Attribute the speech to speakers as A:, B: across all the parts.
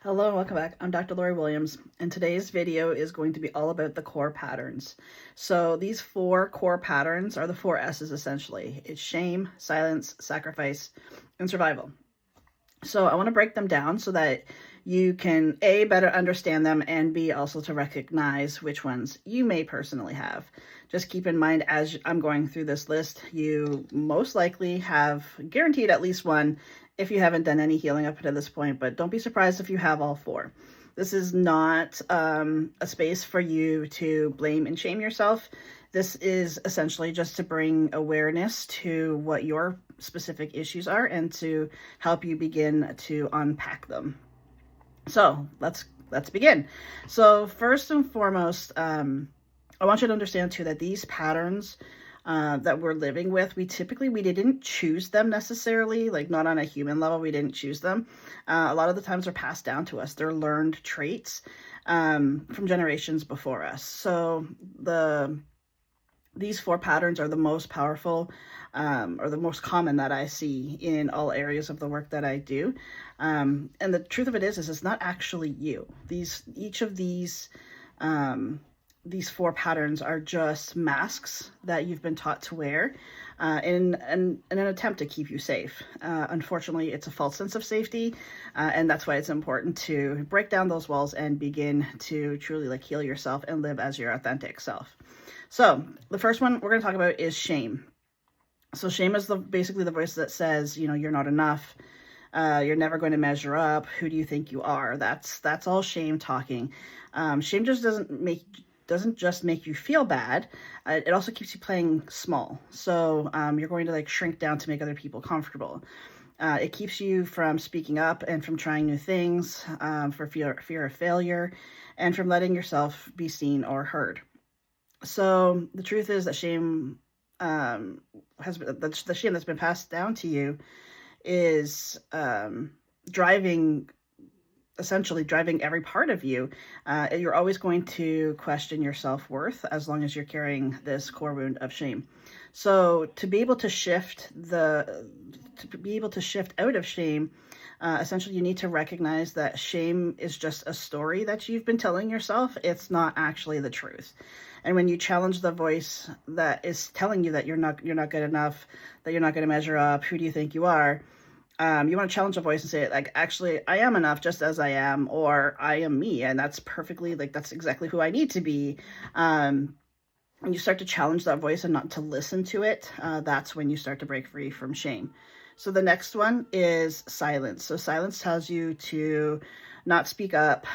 A: Hello and welcome back. I'm Dr. Lori Williams, and today's video is going to be all about the core patterns. So these four core patterns are the four S's essentially. It's shame, silence, sacrifice, and survival. So I want to break them down so that you can A, better understand them, and B, also to recognize which ones you may personally have. Just keep in mind as I'm going through this list, you most likely have guaranteed at least one if you haven't done any healing up to this point, but don't be surprised if you have all four. This is not a space for you to blame and shame yourself. This is essentially just to bring awareness to what your specific issues are and to help you begin to unpack them. So let's begin. So first and foremost, I want you to understand too that these patterns that we're living with, we didn't choose them necessarily, like not on a human level, we didn't choose them. A lot of the times they're passed down to us. They're learned traits from generations before us. So these four patterns are the most powerful or the most common that I see in all areas of the work that I do. And the truth of it is it's not actually you. Each of these four patterns are just masks that you've been taught to wear in an attempt to keep you safe. Unfortunately, it's a false sense of safety, and that's why it's important to break down those walls and begin to truly heal yourself and live as your authentic self. So the first one we're going to talk about is shame. So shame is basically the voice that says, you're not enough. You're never going to measure up. Who do you think you are? That's all shame talking. Shame just doesn't just make you feel bad. It also keeps you playing small. So you're going to shrink down to make other people comfortable. It keeps you from speaking up and from trying new things, for fear of failure, and from letting yourself be seen or heard. So the truth is that shame the shame that's been passed down to you is essentially driving every part of you. You're always going to question your self-worth as long as you're carrying this core wound of shame. So to be able to shift out of shame, essentially you need to recognize that shame is just a story that you've been telling yourself. It's not actually the truth. And when you challenge the voice that is telling you that you're not good enough, that you're not going to measure up, who do you think you are? You want to challenge the voice and say, actually, I am enough just as I am, or I am me, and that's perfectly, that's exactly who I need to be. And you start to challenge that voice and not to listen to it, that's when you start to break free from shame. So the next one is silence. So silence tells you to not speak up,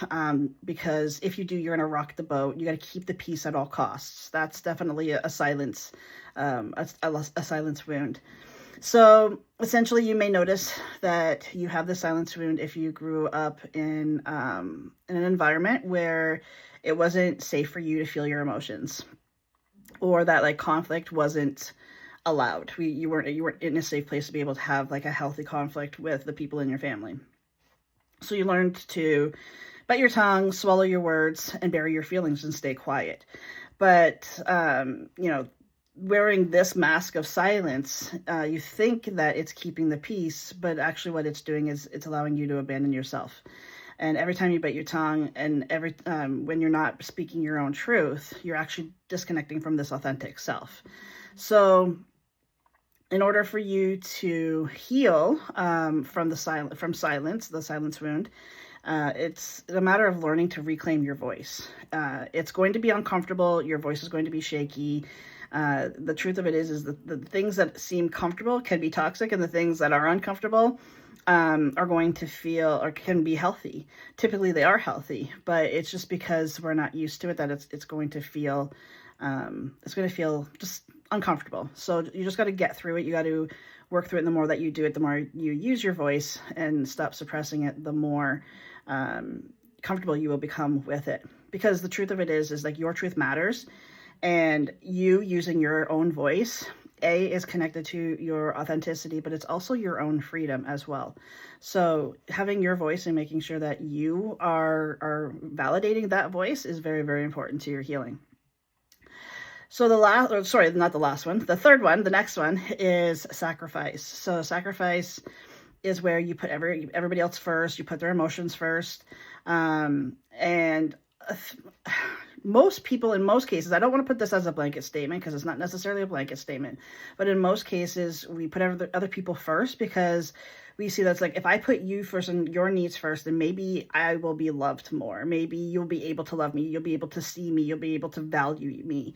A: because if you do, you're going to rock the boat. You got to keep the peace at all costs. That's definitely a silence, a silence wound. So essentially you may notice that you have the silence wound if you grew up in an environment where it wasn't safe for you to feel your emotions, or that conflict wasn't allowed. You weren't in a safe place to be able to have a healthy conflict with the people in your family. So you learned to bite your tongue, swallow your words, and bury your feelings and stay quiet. But wearing this mask of silence, you think that it's keeping the peace, but actually what it's doing is it's allowing you to abandon yourself. And every time you bite your tongue, and when you're not speaking your own truth, you're actually disconnecting from this authentic self. So in order for you to heal from the silence wound, it's a matter of learning to reclaim your voice. It's going to be uncomfortable. Your voice is going to be shaky. The truth of it is the things that seem comfortable can be toxic, and the things that are uncomfortable are going to feel or can be healthy. Typically they are healthy, but it's just because we're not used to it that it's going to feel just uncomfortable. So you just got to get through it. You got to work through it. And the more that you do it, the more you use your voice and stop suppressing it, the more comfortable you will become with it. Because the truth of it is your truth matters. And you using your own voice, is connected to your authenticity, but it's also your own freedom as well. So having your voice and making sure that you are validating that voice is very, very important to your healing. So the third one, the next one is sacrifice. So sacrifice is where you put everybody else first, you put their emotions first. And most people, in most cases, I don't want to put this as a blanket statement because it's not necessarily a blanket statement, but in most cases, we put other people first because we see that's like, if I put you first and your needs first, then maybe I will be loved more. Maybe you'll be able to love me. You'll be able to see me. You'll be able to value me.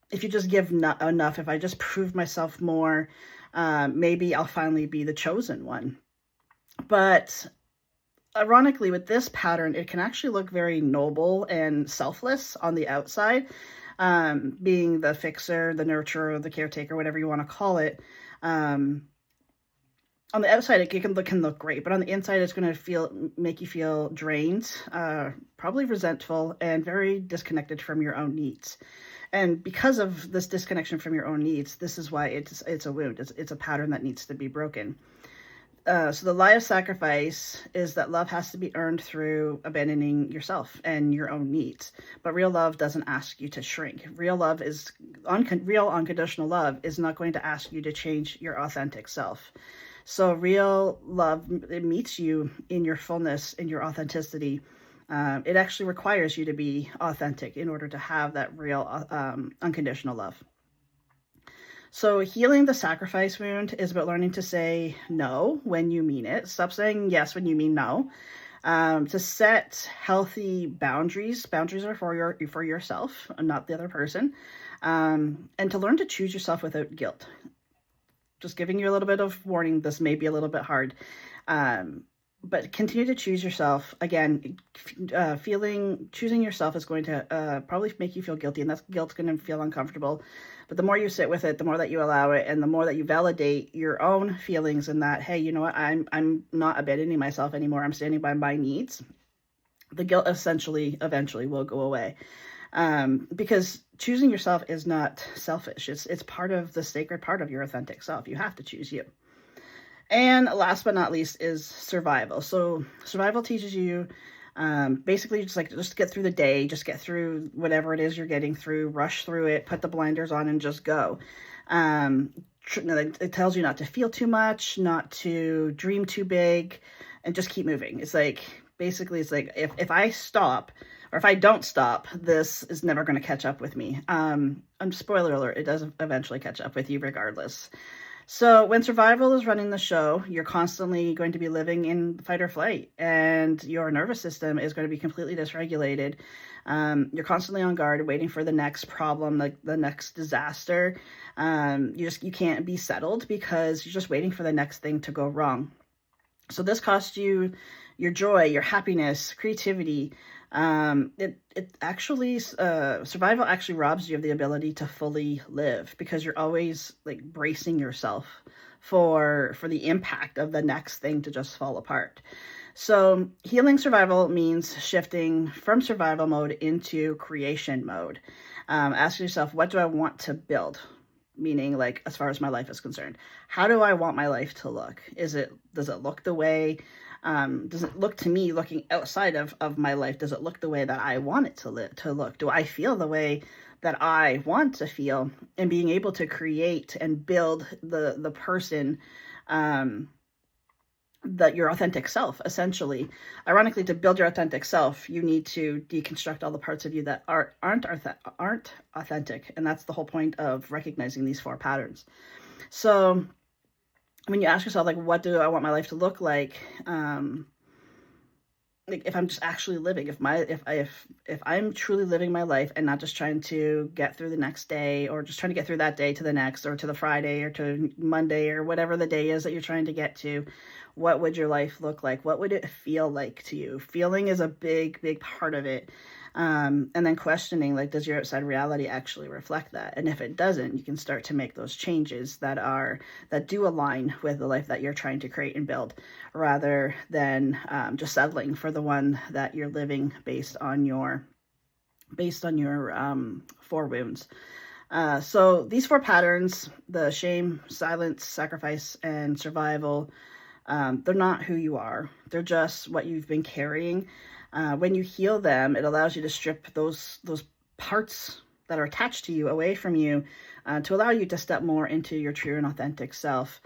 A: If you just give enough, if I just prove myself more, maybe I'll finally be the chosen one. But ironically, with this pattern, it can actually look very noble and selfless on the outside, being the fixer, the nurturer, the caretaker, whatever you want to call it. On the outside, it can look great, but on the inside, it's going to make you feel drained, probably resentful, and very disconnected from your own needs. And because of this disconnection from your own needs, this is why it's a wound. It's a pattern that needs to be broken. So the lie of sacrifice is that love has to be earned through abandoning yourself and your own needs. But real love doesn't ask you to shrink. Real unconditional love is not going to ask you to change your authentic self. So real love, it meets you in your fullness, in your authenticity. It actually requires you to be authentic in order to have that real unconditional love. So healing the sacrifice wound is about learning to say no when you mean it. Stop saying yes when you mean no. To set healthy boundaries. Boundaries are for yourself, not the other person. And to learn to choose yourself without guilt. Just giving you a little bit of warning, this may be a little bit hard. But continue to choose yourself. Again, choosing yourself is going to probably make you feel guilty, and that guilt's going to feel uncomfortable. But the more you sit with it, the more that you allow it, and the more that you validate your own feelings and that, hey, you know what, I'm not abandoning myself anymore. I'm standing by my needs. The guilt eventually will go away. Because choosing yourself is not selfish. It's part of the sacred part of your authentic self. You have to choose you. And last but not least is survival. So survival teaches you basically just get through the day, just get through whatever it is you're getting through, rush through it, put the blinders on and just go. It tells you not to feel too much, not to dream too big, and just keep moving. It's like, basically, it's like, if I stop, or if I don't stop, this is never going to catch up with me. Spoiler alert, it does eventually catch up with you regardless. So when survival is running the show, you're constantly going to be living in fight or flight, and your nervous system is going to be completely dysregulated. You're constantly on guard, waiting for the next problem, like the next disaster. You can't be settled because you're just waiting for the next thing to go wrong. So this costs you your joy, your happiness, creativity. Survival actually robs you of the ability to fully live because you're always like bracing yourself for the impact of the next thing to just fall apart. So healing survival means shifting from survival mode into creation mode. Ask yourself, what do I want to build? Meaning, like, as far as my life is concerned, how do I want my life to look? Does it look the way, does it look to me, looking outside of my life, does it look the way that I want it to look? Do I feel the way that I want to feel? And being able to create and build the person, that your authentic self, essentially. Ironically, to build your authentic self, you need to deconstruct all the parts of you that aren't authentic. And that's the whole point of recognizing these 4 patterns. So when you ask yourself, like, what do I want my life to look like? Like, if I'm just actually living, if I'm truly living my life and not just trying to get through the next day, or just trying to get through that day to the next, or to the Friday, or to Monday, or whatever the day is that you're trying to get to, what would your life look like? What would it feel like to you? Feeling is a big part of it. And then questioning, like, does your outside reality actually reflect that? And if it doesn't, you can start to make those changes that do align with the life that you're trying to create and build, rather than just settling for the one that you're living based on your 4 wounds. So these 4 patterns, the shame, silence, sacrifice, and survival, they're not who you are. They're just what you've been carrying. When you heal them, it allows you to strip those parts that are attached to you away from you, to allow you to step more into your true and authentic self.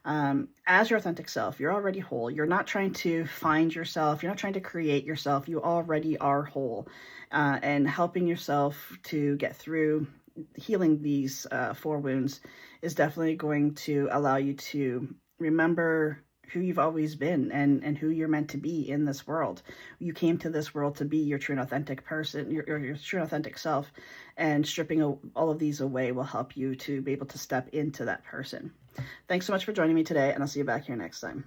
A: As your authentic self, you're already whole. You're not trying to find yourself. You're not trying to create yourself. You already are whole. And helping yourself to get through healing these 4 wounds is definitely going to allow you to remember who you've always been and who you're meant to be in this world. You came to this world to be your true and authentic person, your true and authentic self, and stripping all of these away will help you to be able to step into that person. Thanks so much for joining me today, and I'll see you back here next time.